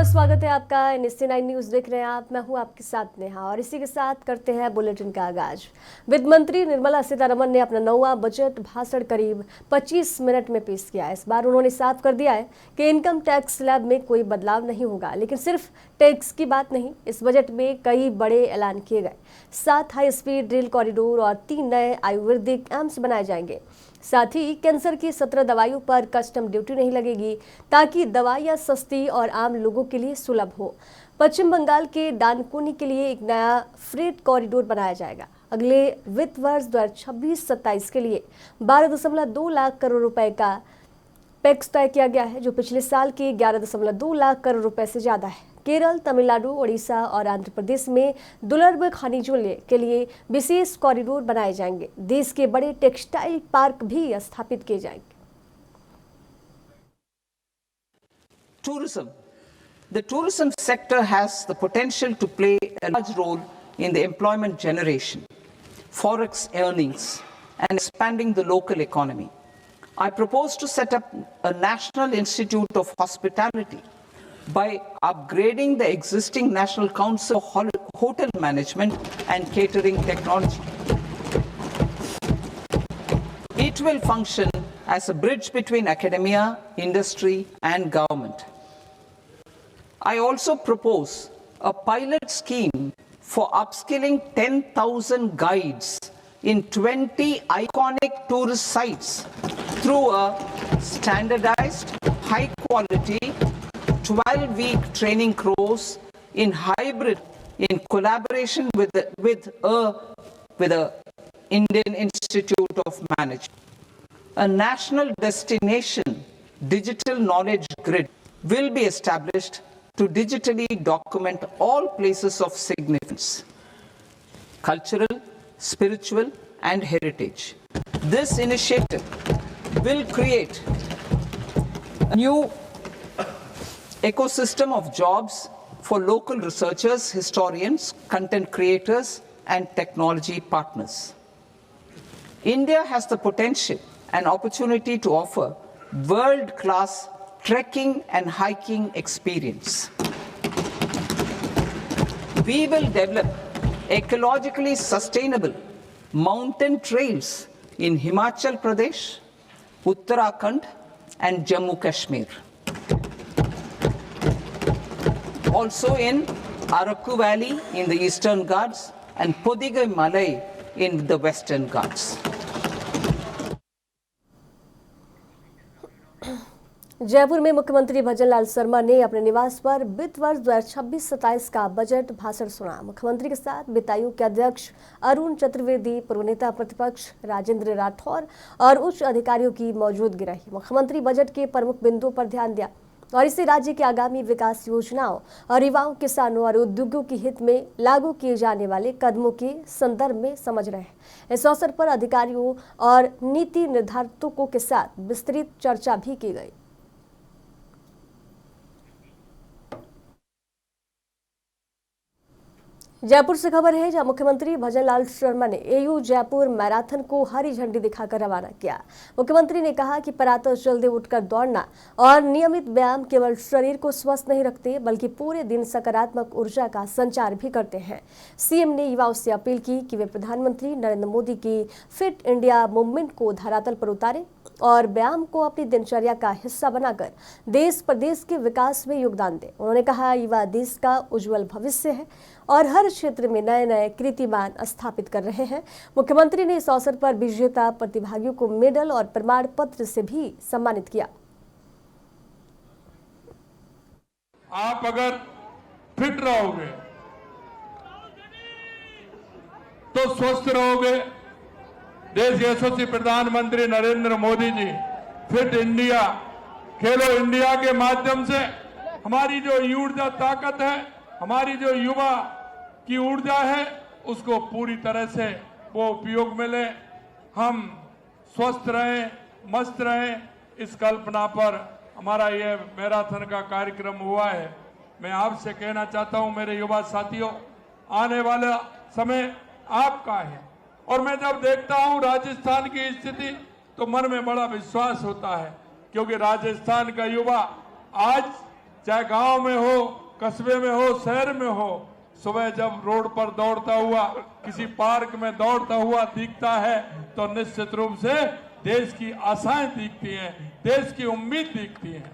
बहुत स्वागत है आपका NSC9 न्यूज देख रहे हैं आप। मैं हूं आपके साथ नेहा और इसी के साथ करते हैं बुलेटिन का आगाज। वित्त मंत्री निर्मला सीतारमण ने अपना 9वां बजट भाषण करीब 25 मिनट में पेश किया। इस बार उन्होंने साफ कर दिया है कि इनकम टैक्स स्लैब में कोई बदलाव नहीं होगा। लेकिन सिर्फ टैक्स की बात नहीं, इस बजट में कई बड़े ऐलान किए गए। 7 हाई स्पीड रेल कॉरिडोर और 3 नए आयुर्वेदिक एम्स बनाए जाएंगे। साथ ही कैंसर की 17 दवाइयों पर कस्टम ड्यूटी नहीं लगेगी ताकि दवाइयां सस्ती और आम लोगों के लिए सुलभ हो। पश्चिम बंगाल के डानकुनी के लिए एक नया फ्रेट कॉरिडोर बनाया जाएगा। अगले वित्त वर्ष 2026-27 के लिए 12.2 लाख करोड़ रुपए का पैक्स तय किया गया है, जो पिछले साल के 11.2 लाख करोड़ रुपए से ज्यादा है। केरल, तमिलनाडु, ओडिशा और आंध्र प्रदेश में दुर्लभ खनिजों के लिए विशेष कॉरिडोर बनाए जाएंगे। देश के बड़े टेक्सटाइल पार्क भी स्थापित किए जाएंगे। Tourism. The tourism sector has the potential to play a large role in the employment generation, forex earnings, and expanding the local economy. I propose to set up a National Institute of Hospitality by upgrading the existing National Council of Hotel Management and Catering Technology. It will function as a bridge between academia, industry, and government. I also propose a pilot scheme for upskilling 10,000 guides in 20 iconic tourist sites through a standardized, high-quality, 12-week training course in hybrid in collaboration with the Indian Institute of Management. A national destination digital knowledge grid will be established to digitally document all places of significance, cultural, spiritual, and heritage. This initiative will create a new ecosystem of jobs for local researchers, historians, content creators, and technology partners. India has the potential and opportunity to offer world-class trekking and hiking experience. We will develop ecologically sustainable mountain trails in Himachal Pradesh, Uttarakhand, and Jammu Kashmir. Also in Araku Valley in the Eastern Ghats and Podigai Malai in the Western Ghats. Jaipur में मुख्यमंत्री भजनलाल शर्मा ने अपने निवास पर वित्त वर्ष 2026-27 का budget भाषण सुना। मुख्यमंत्री के साथ वित्त आयोग के अध्यक्ष अरुण चतुर्वेदी, पूर्व नेता प्रतिपक्ष राजेंद्र राठौर और उच्च अधिकारियों की मौजूदगी रही। मुख्यमंत्री बजट के प्रमुख बिंदुओं पर ध्यान दिया और इसे राज्य के आगामी विकास योजनाओं और युवाओं, किसानों और उद्योगों के हित में लागू किए जाने वाले कदमों के संदर्भ में समझ रहे हैं। इस अवसर पर अधिकारियों और नीति निर्धारकों के साथ विस्तृत चर्चा भी की गई। जयपुर से खबर है, जहां मुख्यमंत्री भजनलाल शर्मा ने AU जयपुर मैराथन को हरी झंडी दिखाकर रवाना किया। मुख्यमंत्री ने कहा कि प्रातः जल्दी उठकर दौड़ना और नियमित व्यायाम केवल शरीर को स्वस्थ नहीं रखते बल्कि पूरे दिन सकारात्मक ऊर्जा का संचार भी करते हैं। CM ने युवाओं से अपील की कि वे प्रधानमंत्री नरेंद्र मोदी की फिट इंडिया मूवमेंट को धरातल पर उतारें और व्यायाम को अपनी दिनचर्या का हिस्सा बनाकर देश प्रदेश के विकास में योगदान दें। उन्होंने कहा, युवा देश का उज्जवल भविष्य है और हर क्षेत्र में नए नए कीर्तिमान स्थापित कर रहे हैं। मुख्यमंत्री ने इस अवसर पर विजेता प्रतिभागियों को मेडल और प्रमाण पत्र से भी सम्मानित किया। आप अगर फिट रहोगे तो स्वस्थ रहोगे। देश यशस्वी प्रधानमंत्री नरेंद्र मोदी जी फिट इंडिया, खेलो इंडिया के माध्यम से हमारी जो ऊर्जा ताकत है, हमारी जो युवा की ऊर्जा है, उसको पूरी तरह से वो उपयोग में ले, हम स्वस्थ रहें, मस्त रहें। इस कल्पना पर हमारा ये मैराथन का कार्यक्रम हुआ है। मैं आपसे कहना चाहता हूं मेरे युवा साथियों, आने वाला समय आपका है और मैं जब देखता हूं राजस्थान की स्थिति तो मन में बड़ा विश्वास होता है, क्योंकि राजस्थान का युवा आज चाहे गांव में हो, कस्बे में हो, शहर में हो, सुबह जब रोड पर दौड़ता हुआ, किसी पार्क में दौड़ता हुआ दिखता है तो निश्चित रूप से देश की आशाएं दिखती हैं, देश की उम्मीद दिखती है।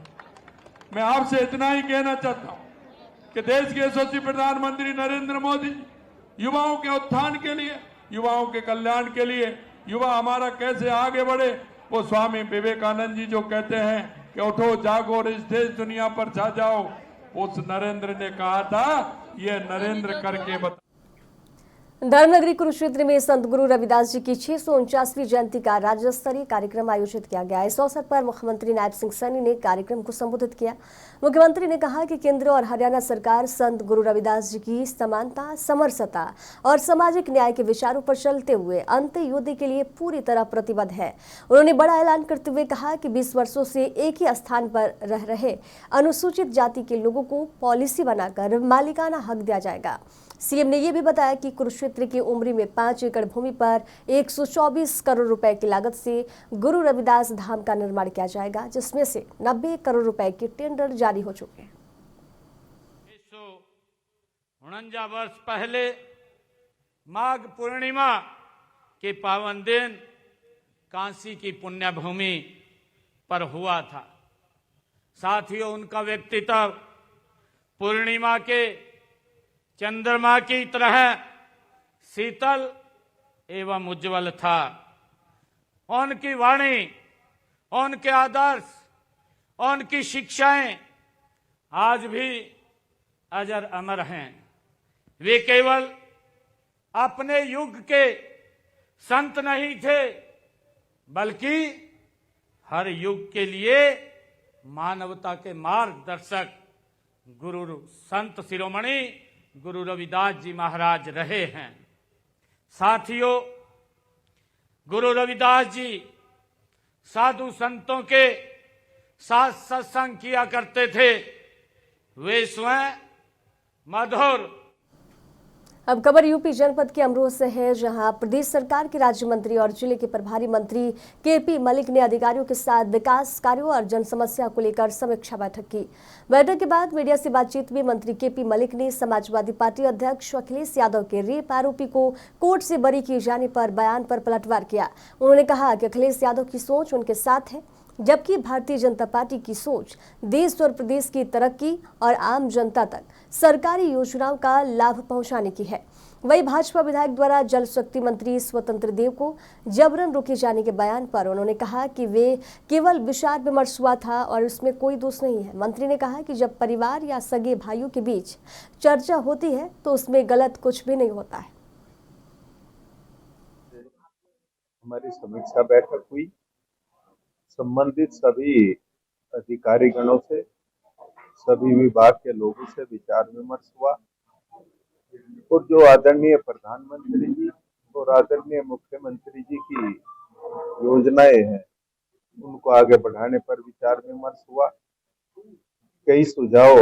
मैं आपसे इतना ही कहना चाहता हूं कि देश के यशस्वी प्रधानमंत्री नरेंद्र मोदी युवाओं के उत्थान के लिए, युवाओं के कल्याण के लिए, युवा हमारा कैसे आगे बढ़े, वो स्वामी विवेकानंद जी जो कहते हैं कि उठो जागो और इस देश दुनिया पर छा जाओ, उस नरेंद्र ने कहा था, ये नरेंद्र करके बता। धर्मनगरी कुरुक्षेत्र में संत गुरु रविदास जी की 649वीं जयंती का राज्य स्तरीय कार्यक्रम आयोजित किया गया। इस अवसर पर मुख्यमंत्री नायब सिंह सैनी ने कार्यक्रम को संबोधित किया। मुख्यमंत्री ने कहा कि केंद्र और हरियाणा सरकार संत गुरु रविदास जी की समानता, समरसता और सामाजिक न्याय के विचारों पर चलते हुए अंत्य युद्ध के लिए पूरी तरह प्रतिबद्ध है। उन्होंने बड़ा ऐलान करते हुए कहा कि 20 वर्षों से एक ही स्थान पर रह रहे अनुसूचित जाति के लोगों को पॉलिसी बनाकर मालिकाना हक दिया जाएगा। सीएम ने यह भी बताया कि कुरुक्षेत्र की उमरी में 5 एकड़ भूमि पर 124 करोड़ रुपए की लागत से गुरु रविदास धाम का निर्माण किया जाएगा, जिसमें से 90 करोड़ रुपए के टेंडर जारी हो चुके हैं। 149 वर्ष पहले माघ पूर्णिमा के पावन दिन काशी की पुण्य भूमि पर हुआ था। साथियों, उनका व्यक्तित्व पूर्णिमा के चंद्रमा की तरह शीतल एवं उज्जवल था। उनकी वाणी, उनके आदर्श, उनकी शिक्षाएं आज भी अजर अमर हैं। वे केवल अपने युग के संत नहीं थे, बल्कि हर युग के लिए मानवता के मार्गदर्शक गुरु संत शिरोमणि गुरु रविदास जी महाराज रहे हैं। साथियों, गुरु रविदास जी साधु संतों के साथ सत्संग किया करते थे। वे स्वयं मधुर। अब खबर यूपी जनपद के अमरोह से है, जहां प्रदेश सरकार के राज्य मंत्री और जिले के प्रभारी मंत्री केपी मलिक ने अधिकारियों के साथ विकास कार्यों और जन समस्या को लेकर समीक्षा बैठक की। बैठक के बाद मीडिया से बातचीत में मंत्री केपी मलिक ने समाजवादी पार्टी अध्यक्ष अखिलेश यादव के रेप आरोपी को कोर्ट से बरी किए जाने पर बयान पर पलटवार किया। उन्होंने कहा कि अखिलेश यादव की सोच उनके साथ है, जबकि भारतीय जनता पार्टी की सोच देश और प्रदेश की तरक्की और आम जनता तक सरकारी योजनाओं का लाभ पहुंचाने की है। वहीं भाजपा विधायक द्वारा जल शक्ति मंत्री स्वतंत्र देव को जबरन रोके जाने के बयान पर उन्होंने कहा कि वे केवल विचार विमर्श हुआ था और उसमें कोई दोष नहीं है। मंत्री ने कहा कि जब परिवार या सगे भाइयों के बीच चर्चा होती है तो उसमें गलत कुछ भी नहीं होता है। हमारी समीक्षा बैठक हुई, संबंधित सभी अधिकारी गणों से, सभी विभाग के लोगों से विचार विमर्श हुआ और जो आदरणीय प्रधानमंत्री जी और आदरणीय मुख्यमंत्री जी की योजनाएं हैं उनको आगे बढ़ाने पर विचार विमर्श हुआ। कई सुझाव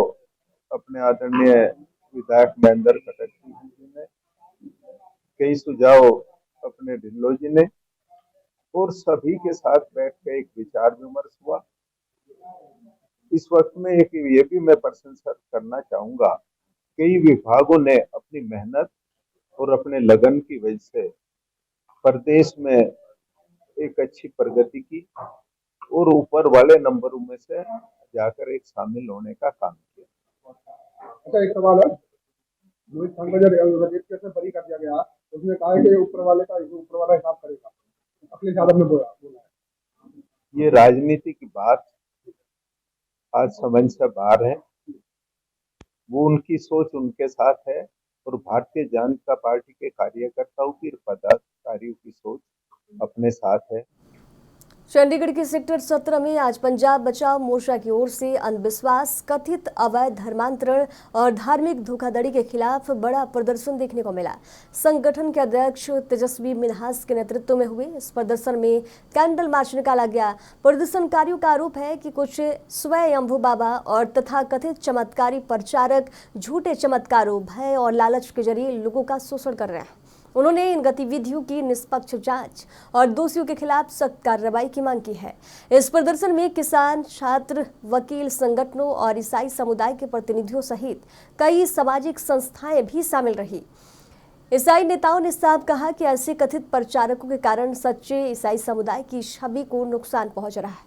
अपने आदरणीय विधायक महेंद्र खट्टर जी ने, कई सुझाव अपने ढिल्लो जी ने, और सभी के साथ बैठ कर एक विचार विमर्श हुआ। इस वक्त में एक ये भी मैं प्रशंसा करना चाहूंगा, कई विभागों ने अपनी मेहनत और अपने लगन की वजह से प्रदेश में एक अच्छी प्रगति की और ऊपर वाले नंबरों में से जाकर एक शामिल होने का काम किया। अच्छा, एक सवाल है, मोहित कैसे बरी कर दिया गया, उसने कहा है कि ऊपर वाला हिसाब करेगा, अखिलेश यादव ने बोला ये राजनीति की बात आज समझ से बाहर है। वो उनकी सोच उनके साथ है और भारतीय जनता पार्टी के कार्यकर्ताओं की पदाधिकारियों की सोच अपने साथ है। चंडीगढ़ के सेक्टर 17 में आज पंजाब बचाओ मोर्चा की ओर से अंधविश्वास, कथित अवैध धर्मांतरण और धार्मिक धोखाधड़ी के खिलाफ बड़ा प्रदर्शन देखने को मिला। संगठन के अध्यक्ष तेजस्वी मिन्हास के नेतृत्व में हुए इस प्रदर्शन में कैंडल मार्च निकाला गया। प्रदर्शनकारियों का आरोप है कि कुछ स्वयंभू बाबा और तथाकथित चमत्कारी प्रचारक झूठे चमत्कारों, भय और लालच के जरिए लोगों का शोषण कर रहे हैं। उन्होंने इन गतिविधियों की निष्पक्ष जांच और दोषियों के खिलाफ सख्त कार्रवाई की मांग की है। इस प्रदर्शन में किसान, छात्र, वकील संगठनों और ईसाई समुदाय के प्रतिनिधियों सहित कई सामाजिक संस्थाएं भी शामिल रही। ईसाई नेताओं ने साफ कहा कि ऐसे कथित प्रचारकों के कारण सच्चे ईसाई समुदाय की छवि को नुकसान पहुंच रहा है।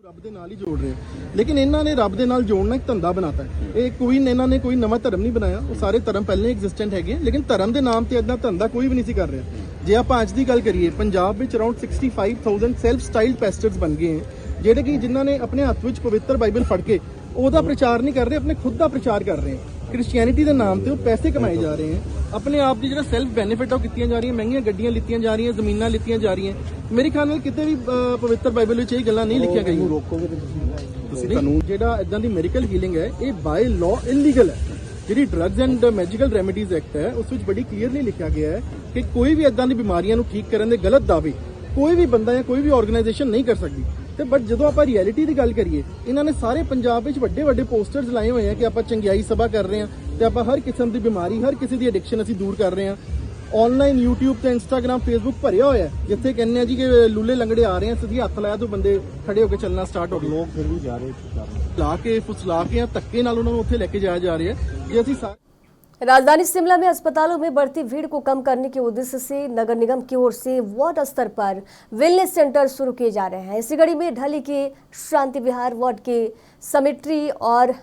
ਰੱਬ ਦੇ ਨਾਲ ਹੀ ਜੋੜ ਰਹੇ ਆ, ਲੇਕਿਨ ਇਹਨਾਂ ਨੇ ਰੱਬ ਦੇ ਨਾਲ ਜੋੜਨਾ ਇੱਕ ਧੰਦਾ ਬਣਾਤਾ ਹੈ। ਇਹ ਕੋਈ ਇਹਨਾਂ ਨੇ ਕੋਈ ਨਵਾਂ ਧਰਮ ਨਹੀਂ ਬਣਾਇਆ, ਉਹ ਸਾਰੇ ਧਰਮ ਪਹਿਲਾਂ ਹੀ ਐਗਜ਼ਿਸਟੈਂਟ ਹੈਗੇ, ਲੇਕਿਨ ਧਰਮ ਦੇ ਨਾਮ ਤੇ ਇਦਾਂ ਧੰਦਾ ਕੋਈ ਵੀ ਨਹੀਂ ਸੀ ਕਰ ਰਿਹਾ। ਜੇ ਆਪਾਂ ਅੱਜ ਦੀ ਗੱਲ ਕਰੀਏ, ਪੰਜਾਬ ਵਿੱਚ ਅਰਾਊਂਡ 65,000 ਸੈਲਫ ਸਟਾਈਲਡ ਪੈਸਟਰਸ ਬਣ ਗਏ ਹਨ, ਜਿਹੜੇ ਕਿ ਜਿਨ੍ਹਾਂ ਨੇ ਆਪਣੇ ਹੱਥ ਵਿੱਚ ਪਵਿੱਤਰ ਬਾਈਬਲ ਫੜ ਕੇ ਉਹਦਾ ਪ੍ਰਚਾਰ ਨਹੀਂ ਕਰ ਰਹੇ, ਆਪਣੇ ਖੁਦ ਦਾ ਪ੍ਰਚਾਰ ਕਰ ਰਹੇ ਹਨ। ਕ੍ਰਿਸਚੀਅਨਿਟੀ ਦੇ ਨਾਮ ਤੇ ਉਹ ਪੈਸੇ ਕਮਾਏ ਜਾ ਰਹੇ ਹਨ, ਆਪਣੇ ਆਪ ਦੀ ਜਿਹੜਾ ਸੈਲਫ ਬੈਨੀਫਿਟ ਉਹ ਕੀਤੀਆਂ ਜਾ ਰਹੀਆਂ, ਮਹਿੰਗੀਆਂ ਗੱਡੀਆਂ ਲਿੱਤੀਆਂ ਜਾ ਰਹੀਆਂ, ਜ਼ਮੀਨਾਂ ਲਿੱਤੀਆਂ ਜਾ ਰਹੀਆਂ। ਮੇਰੇ ਖਿਆਲ ਨਾਲ ਕਿਤੇ ਵੀ ਪਵਿੱਤਰ ਬਾਈਬਲ ਵਿੱਚ ਇਹ ਗੱਲਾਂ ਨਹੀਂ ਲਿਖੀਆਂ ਗਈਆਂ। ਰੋਕੋਗੇ ਤੁਸੀਂ ਕਾਨੂੰਨ ਜਿਹੜਾ ਇਦਾਂ ਦੀ ਮੈਡੀਕਲ ਹੀਲਿੰਗ ਹੈ, ਇਹ ਬਾਈ ਲਾਅ ਇਲੀਗਲ ਹੈ। ਜਿਹੜੀ drugs and medical remedies act ਹੈ, ਉਸ ਵਿੱਚ ਬੜੀ ਕਲੀਅਰਲੀ ਲਿਖਿਆ ਗਿਆ ਹੈ ਕਿ ਕੋਈ ਵੀ ਇਦਾਂ ਦੀ ਬਿਮਾਰੀਆਂ ਨੂੰ ਠੀਕ ਕਰਨ ਦੇ ਗਲਤ ਦਾਅਵੇ ਕੋਈ ਵੀ ਬੰਦਾ ਜਾਂ ਕੋਈ ਵੀ ਆਰਗੇਨਾਈਜੇਸ਼ਨ ਨਹੀਂ ਕਰ ਸਕਦੀ। ਤੇ ਬਟ ਜਦੋਂ ਆਪਾਂ ਰਿਐਲਿਟੀ ਦੀ ਗੱਲ ਕਰੀਏ, ਇਹਨਾਂ ਨੇ ਸਾਰੇ ਪੰਜਾਬ ਵਿੱਚ ਵੱਡੇ ਵੱਡੇ ਪੋਸਟਰਸ ਲਾਏ ਹੋਏ ਆ ਕਿ ਆਪਾਂ ਚੰਗਿਆਈ ਸਭਾ ਕਰ ਰਹੇ ਹਾਂ ਤੇ ਆਪਾਂ ਹਰ ਕਿਸਮ ਦੀ ਬਿਮਾਰੀ, ਹਰ ਕਿਸੇ ਦੀ ਐਡਿਕਸ਼ਨ ਅਸੀਂ ਦੂਰ ਕਰ ਰਹੇ ਹਾਂ। ਆਨਲਾਈਨ YouTube ਤੇ Instagram, Facebook ਭਰਿਆ ਹੋਇਆ ਹੈ, ਜਿੱਥੇ ਕਹਿੰਦੇ ਆ ਜੀ ਕਿ ਲੂਲੇ ਲੰਗੜੇ ਆ ਰਹੇ ਆ, ਸਿੱਧੀ ਹੱਥ ਲਾਇਆ ਤੋਂ ਬੰਦੇ ਖੜੇ ਹੋ ਕੇ ਚੱਲਣਾ ਸਟਾਰਟ ਹੋ ਗਏ। ਲੋਕ ਫਿਰ ਵੀ ਜਾ ਰਹੇ ਲਾ ਕੇ ਫੁਸਲਾ ਕੇ ਧੱਕੇ ਨਾਲ ਉਹਨਾਂ ਨੂੰ ਉੱਥੇ ਲੈ ਕੇ ਜਾਇਆ ਜਾ ਰਿਹਾ ਹੈ। ਜੇ ਅਸੀਂ राजधानी शिमला में अस्पतालों में बढ़ती भीड़ को कम करने के उद्देश्य से नगर निगम की ओर से वार्ड स्तर पर वेलनेस सेंटर शुरू किए जा रहे हैं। इसी कड़ी में ढली के शांति विहार वार्ड के समिट्री और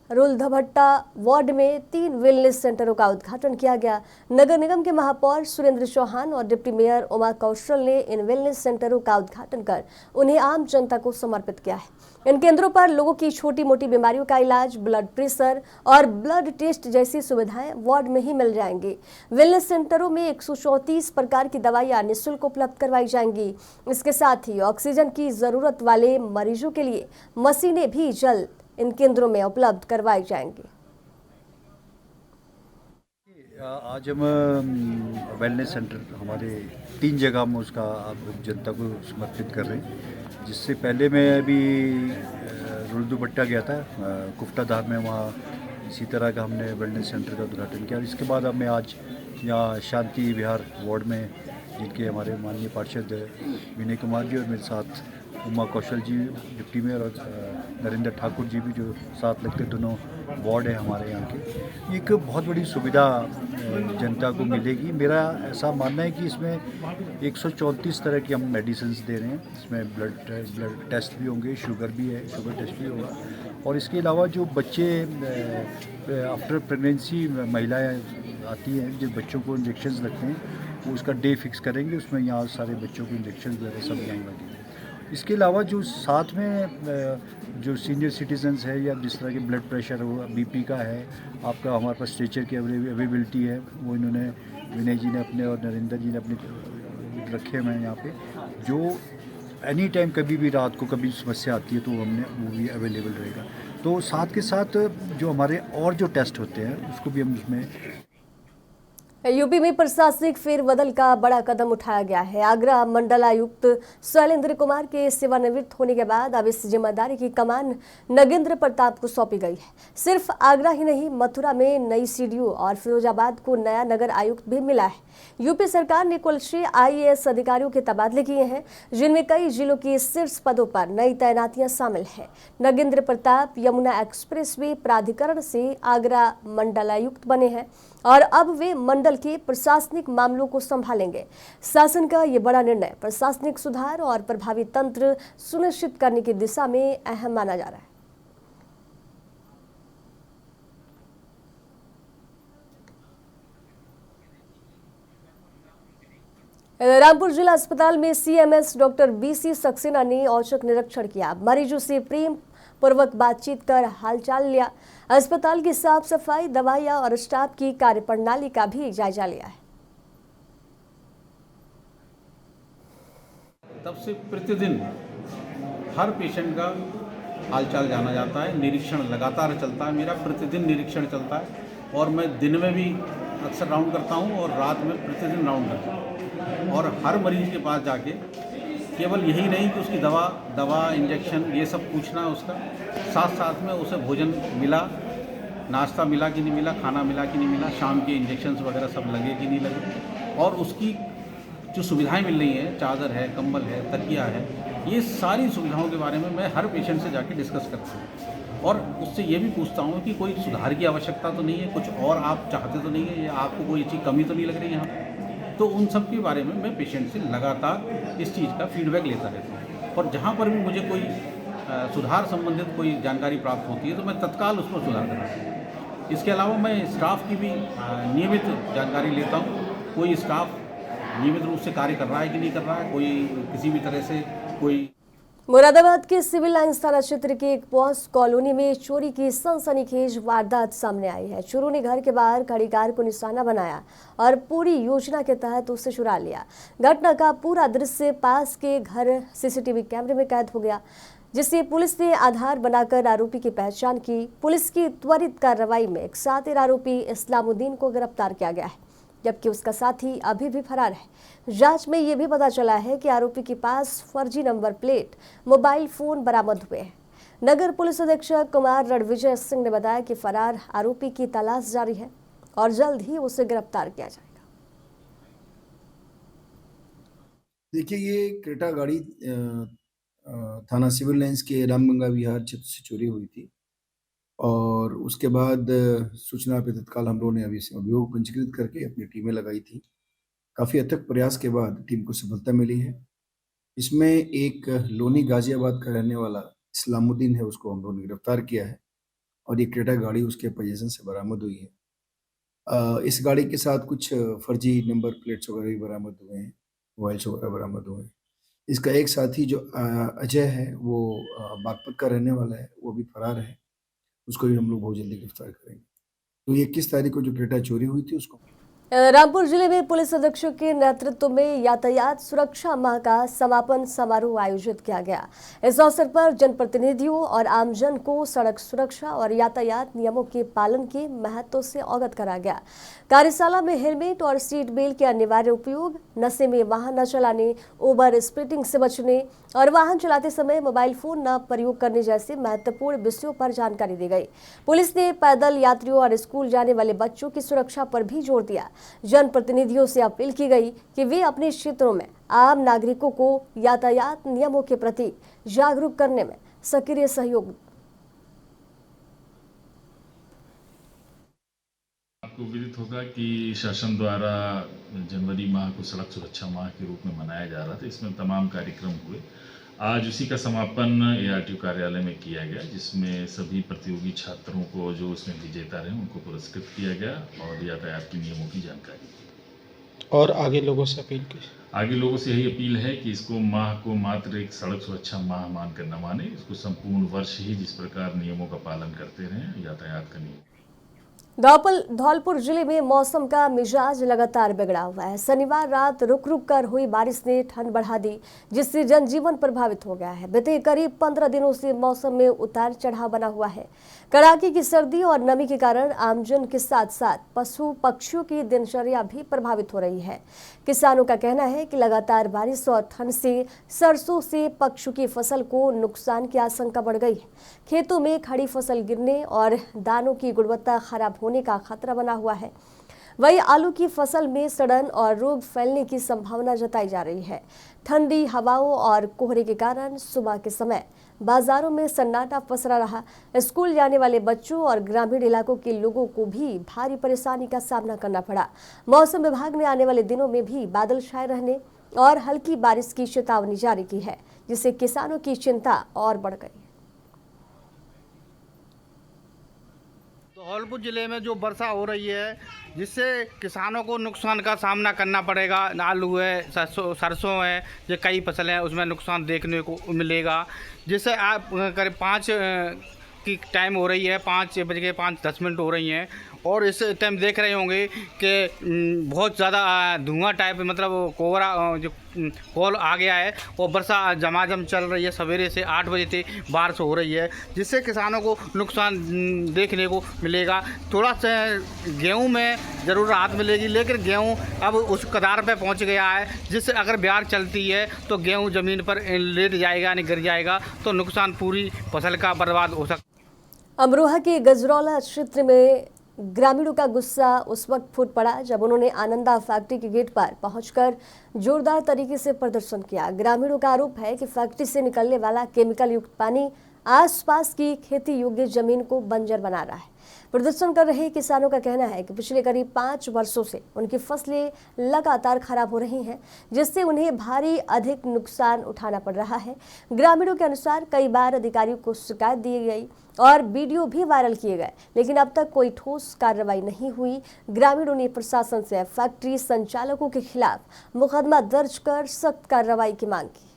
रुलधभट्टा वार्ड में 3 वेलनेस सेंटरों का उद्घाटन किया गया। नगर निगम के महापौर सुरेंद्र चौहान और डिप्टी मेयर उमा कौशल ने इन वेलनेस सेंटरों का उद्घाटन कर उन्हें आम जनता को समर्पित किया है। इन केंद्रों पर लोगों की छोटी मोटी बीमारियों का इलाज, ब्लड प्रेशर और ब्लड टेस्ट जैसी सुविधाएं वार्ड में ही मिल जाएंगी। वेलनेस सेंटरों में 134 प्रकार की दवाइयां निःशुल्क उपलब्ध करवाई जाएंगी। इसके साथ ही ऑक्सीजन की जरूरत वाले मरीजों के लिए मशीनें भी जल्द इन केंद्रों में उपलब्ध करवाई जाएंगी। आज हम वेलनेस सेंटर हमारे 3 जगह हम उसका जनता को समर्पित कर रहे हैं। जिससे पहले मैं अभी रुलदुपट्टा गया था, कुफ्टाधार में, वहाँ इसी तरह का हमने वेलनेस सेंटर का उद्घाटन किया। और इसके बाद हमें आज यहाँ शांति विहार वार्ड में, जिनके हमारे माननीय पार्षद विनय कुमार जी और मेरे साथ उमा कौशल जी डिप्टी मेयर और नरेंद्र ठाकुर जी भी जो साथ लगते, दोनों वार्ड है हमारे यहाँ के। एक बहुत बड़ी सुविधा जनता को मिलेगी। मेरा ऐसा मानना है कि इसमें 134 तरह की हम मेडिसिन दे रहे हैं। इसमें ब्लड टेस्ट भी होंगे, शुगर भी है, शुगर टेस्ट भी होगा। और इसके अलावा जो बच्चे आफ्टर प्रेगनेंसी महिलाएं आती हैं, जो बच्चों को इंजेक्शंस लगते हैं, वो उसका डे फिक्स करेंगे। उसमें यहाँ सारे बच्चों को इंजेक्शन वगैरह सब यहाँ लगेंगे। इसके अलावा जो साथ में जो सीनियर सिटीजन्स है या जिस तरह के ब्लड प्रेशर हो, बीपी का है, आपका हमारे पास स्ट्रेचर की अवेलेबिलिटी है, वो इन्होंने विनय जी ने अपने और नरेंद्र जी ने अपने रखे हुए हैं यहाँ पे। जो एनी टाइम कभी भी रात को कभी समस्या आती है तो हमने वो भी अवेलेबल रहेगा। तो साथ के साथ जो हमारे और जो टेस्ट होते हैं उसको भी हम उसमें। यूपी में प्रशासनिक फेरबदल का बड़ा कदम उठाया गया है। आगरा मंडलायुक्त शैलेंद्र कुमार के सेवानिवृत्त होने के बाद अब इस जिम्मेदारी की कमान नगेंद्र प्रताप को सौंपी गई है। सिर्फ आगरा ही नहीं, मथुरा में नई सीडीओ और फिरोजाबाद को नया नगर आयुक्त भी मिला है। यूपी सरकार ने कुल 6 IAS अधिकारियों के तबादले किए हैं, जिनमें कई जिलों के शीर्ष पदों पर नई तैनातियां शामिल हैं। नगेंद्र प्रताप यमुना एक्सप्रेसवे प्राधिकरण से आगरा मंडलायुक्त बने हैं और अब वे मंडल के प्रशासनिक मामलों को संभालेंगे। शासन का ये बड़ा निर्णय प्रशासनिक सुधार और प्रभावी तंत्र सुनिश्चित करने की दिशा में अहम माना जा रहा है। रामपुर जिला अस्पताल में CMS डॉक्टर BC सक्सेना ने औचक निरीक्षण किया। मरीजों से प्रेम पूर्वक बातचीत कर हालचाल लिया। अस्पताल की साफ सफाई, दवाइयां और स्टाफ की कार्यप्रणाली का भी जायजा लिया है। तब से प्रतिदिन हर पेशेंट का हालचाल जाना जाता है, निरीक्षण लगातार चलता है। मेरा प्रतिदिन निरीक्षण चलता है और मैं दिन में भी अक्सर राउंड करता हूं और रात में प्रतिदिन राउंड करता हूं। और हर मरीज के पास जाके केवल यही नहीं कि उसकी दवा इंजेक्शन ये सब पूछना उसका, साथ साथ में उसे भोजन मिला नाश्ता मिला कि नहीं मिला, खाना मिला कि नहीं मिला, शाम के इंजेक्शन्स वगैरह सब लगे कि नहीं लगे, और उसकी जो सुविधाएं मिल रही हैं, चादर है, कंबल है, तकिया है, ये सारी सुविधाओं के बारे में मैं हर पेशेंट से जाके डिस्कस करता हूँ और उससे ये भी पूछता हूँ कि कोई सुधार की आवश्यकता तो नहीं है, कुछ और आप चाहते तो नहीं है, या आपको कोई चीज़ कमी तो नहीं लग रही है यहाँ पे। तो उन सब के बारे में मैं पेशेंट से लगातार इस चीज़ का फीडबैक लेता रहता हूँ और जहाँ पर भी मुझे कोई सुधार संबंधित कोई जानकारी प्राप्त होती है तो मैं तत्काल उस पर सुधार कराता हूँ। इसके अलावा मैं स्टाफ की भी नियमित जानकारी लेता हूँ, कोई स्टाफ नियमित रूप से कार्य कर रहा है कि नहीं कर रहा है, कोई किसी भी तरह से कोई। मुरादाबाद के सिविल लाइंस थाना क्षेत्र के एक पॉश कॉलोनी में चोरी की सनसनीखेज वारदात सामने आई है। चोरों ने घर के बाहर खड़ी कार को निशाना बनाया और पूरी योजना के तहत उसे चुरा लिया। घटना का पूरा दृश्य पास के घर सीसीटीवी कैमरे में कैद हो गया, जिससे पुलिस ने आधार बनाकर आरोपी की पहचान की। पुलिस की त्वरित कार्रवाई में एक साथी आरोपी इस्लामुद्दीन को गिरफ्तार किया गया है, जबकि उसका साथी अभी भी फरार है। जांच में यह भी पता चला है कि आरोपी के पास फर्जी नंबर प्लेट मोबाइल फोन बरामद हुए हैं। नगर पुलिस अधीक्षक कुमार रणविजय सिंह ने बताया कि फरार आरोपी की तलाश जारी है और जल्द ही उसे गिरफ्तार किया जाएगा। देखिए, ये क्रेटा गाड़ी थाना सिविल लाइंस के रामगंगा विहार क्षेत्र से चोरी हुई थी और उसके बाद सूचना पे तत्काल हम लोगों ने अभी अभियोग पंजीकृत करके अपनी टीमें लगाई थी। काफ़ी अथक प्रयास के बाद टीम को सफलता मिली है। इसमें एक लोनी गाजियाबाद का रहने वाला इस्लामुद्दीन है, उसको हम लोगों ने गिरफ्तार किया है और ये क्रेटा गाड़ी उसके पोजीशन से बरामद हुई है। इस गाड़ी के साथ कुछ फर्जी नंबर प्लेट्स वगैरह भी बरामद हुए हैं, मोबाइल्स वगैरह बरामद हुए हैं। इसका एक साथी जो अजय है, वो बागपत का रहने वाला है, वो भी फरार है, उसको भी हम लोग बहुत जल्दी गिरफ्तार करेंगे। तो 21 तारीख को जो क्रेटा चोरी हुई थी उसको। रामपुर जिले में पुलिस अधीक्षक के नेतृत्व में यातायात सुरक्षा माह का समापन समारोह आयोजित किया गया। इस अवसर पर जनप्रतिनिधियों और आमजन को सड़क सुरक्षा और यातायात नियमों के पालन के महत्व से अवगत करा गया। कार्यशाला में हेलमेट और सीट बेल्ट के अनिवार्य उपयोग, नशे में वाहन न चलाने, ओवर स्पीडिंग से बचने और वाहन चलाते समय मोबाइल फोन न प्रयोग करने जैसे महत्वपूर्ण विषयों पर जानकारी दी गई। पुलिस ने पैदल यात्रियों और स्कूल जाने वाले बच्चों की सुरक्षा पर भी जोर दिया। जनप्रतिनिधियों से अपील की गई कि वे अपने क्षेत्रों में आम नागरिकों को यातायात नियमों के प्रति जागरूक करने में सक्रिय सहयोग। आपको विदित होगा कि शासन द्वारा जनवरी माह को सड़क सुरक्षा माह के रूप में मनाया जा रहा था। इसमें तमाम कार्यक्रम हुए। आज उसी का समापन ARTO कार्यालय में किया गया, जिसमें सभी प्रतियोगी छात्रों को जो उसमें विजेता रहे उनको पुरस्कृत किया गया और यातायात के नियमों की जानकारी। और आगे लोगों से अपील की? आगे लोगों से यही अपील है कि इसको माह को मात्र एक सड़क सुरक्षा माह मानकर न माने, इसको संपूर्ण वर्ष ही जिस प्रकार नियमों का पालन करते रहें, यातायात का नियम। धौलपुर जिले में मौसम का मिजाज लगातार बिगड़ा हुआ है। शनिवार रात रुक रुक कर हुई बारिश ने ठंड बढ़ा दी, जिससे जनजीवन प्रभावित हो गया है। बीते करीब 15 दिनों से मौसम में उतार चढ़ाव बना हुआ है। कड़ाके की सर्दी और नमी के कारण आमजन के साथ साथ पशु पक्षियों की दिनचर्या भी प्रभावित हो रही है। किसानों का कहना है कि लगातार बारिश और ठंड से सरसों से पक्षियों की फसल को नुकसान की आशंका बढ़ गई है। खेतों में खड़ी फसल गिरने और दानों की गुणवत्ता खराब होने का खतरा बना हुआ है। वहीं आलू की फसल में सड़न और रोग फैलने की संभावना जताई जा रही है। ठंडी हवाओं और कोहरे के कारण सुबह के समय बाजारों में सन्नाटा पसरा रहा। स्कूल जाने वाले बच्चों और ग्रामीण इलाकों के लोगों को भी भारी परेशानी का सामना करना पड़ा। मौसम विभाग ने आने वाले दिनों में भी बादल छाए रहने और हल्की बारिश की चेतावनी जारी की है, जिससे किसानों की चिंता और बढ़ गई। धौलपुर जिले में जो वर्षा हो रही है, जिससे किसानों को नुकसान का सामना करना पड़ेगा। आलू है, सरसों है, ये कई फसलें हैं, उसमें नुकसान देखने को मिलेगा। जिससे आप करीब 5 की टाइम हो रही है, 5:05 हो रही हैं और इस टाइम देख रहे होंगे कि बहुत ज़्यादा धुआं टाइप, मतलब कोहरा जो कोल आ गया है और वर्षा झमाझम चल रही है। सवेरे से 8 बजे से बारिश हो रही है, जिससे किसानों को नुकसान देखने को मिलेगा। थोड़ा सा गेहूं में ज़रूर राहत मिलेगी, लेकिन गेहूं अब उस कतार पे पहुंच गया है, जिससे अगर बारिश चलती है तो गेहूं ज़मीन पर लेट जाएगा, यानी गिर जाएगा, तो नुकसान पूरी फसल का बर्बाद हो सकता है। अमरोहा के गजरौला क्षेत्र में ग्रामीणों का गुस्सा उस वक्त फूट पड़ा जब उन्होंने आनंदा फैक्ट्री के गेट पर पहुंचकर जोरदार तरीके से प्रदर्शन किया। ग्रामीणों का आरोप है कि फैक्ट्री से निकलने वाला केमिकल युक्त पानी आसपास की खेती योग्य जमीन को बंजर बना रहा है। प्रदर्शन कर रहे किसानों का कहना है कि पिछले करीब 5 वर्षों से उनकी फसलें लगातार खराब हो रही हैं, जिससे उन्हें भारी अधिक नुकसान उठाना पड़ रहा है। ग्रामीणों के अनुसार कई बार अधिकारियों को शिकायत दी गई और वीडियो भी वायरल किए गए, लेकिन अब तक कोई ठोस कार्रवाई नहीं हुई। ग्रामीणों ने प्रशासन से फैक्ट्री संचालकों के खिलाफ मुकदमा दर्ज कर सख्त कार्रवाई की मांग की।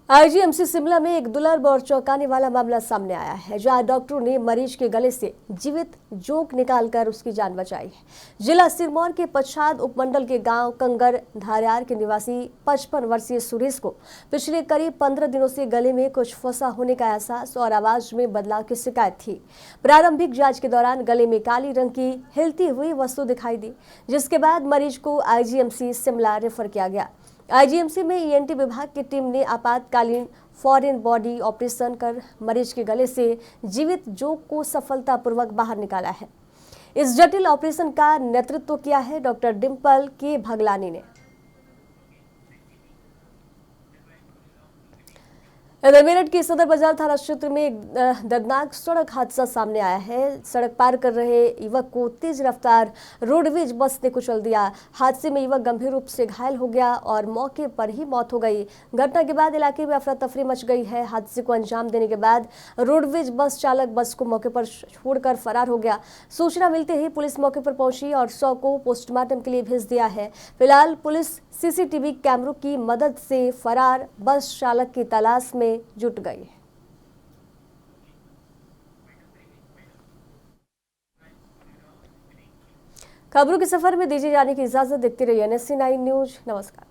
आईजीएमसी शिमला में एक दुर्लभ और चौंकाने वाला मामला सामने आया है, जहां डॉक्टरों ने मरीज के गले से जीवित जोंक निकालकर उसकी जान बचाई है। जिला सिरमौर के पच्छाद उपमंडल के गांव कंगर धारियार के निवासी 55 वर्षीय सुरेश को पिछले करीब 15 दिनों से गले में कुछ फंसा होने का एहसास और आवाज में बदलाव की शिकायत थी। प्रारंभिक जांच के दौरान गले में काली रंग की हिलती हुई वस्तु दिखाई दी, जिसके बाद मरीज को आईजीएमसी शिमला रेफर किया गया। आईजीएमसी में ईएनटी विभाग की टीम ने आपातकालीन फॉरेन बॉडी ऑपरेशन कर मरीज के गले से जीवित जोंक को सफलतापूर्वक बाहर निकाला है। इस जटिल ऑपरेशन का नेतृत्व किया है डॉक्टर डिम्पल के भगलानी ने। इधर मेरठ के सदर बाजार थाना क्षेत्र में एक दर्दनाक सड़क हादसा सामने आया है। सड़क पार कर रहे युवक को तेज रफ्तार रोडवेज बस ने कुचल दिया। हादसे में युवक गंभीर रूप से घायल हो गया और मौके पर ही मौत हो गई। घटना के बाद इलाके में अफरा तफरी मच गई है। हादसे को अंजाम देने के बाद रोडवेज बस चालक बस को मौके पर छोड़कर फरार हो गया। सूचना मिलते ही पुलिस मौके पर पहुंची और शव को पोस्टमार्टम के लिए भेज दिया है। फिलहाल पुलिस सीसीटीवी कैमरों की मदद से फरार बस चालक की तलाश में जुट गई है। खबरों के सफर में दीजिए जाने की इजाजत। देखते रहिए NSC 9 न्यूज। नमस्कार।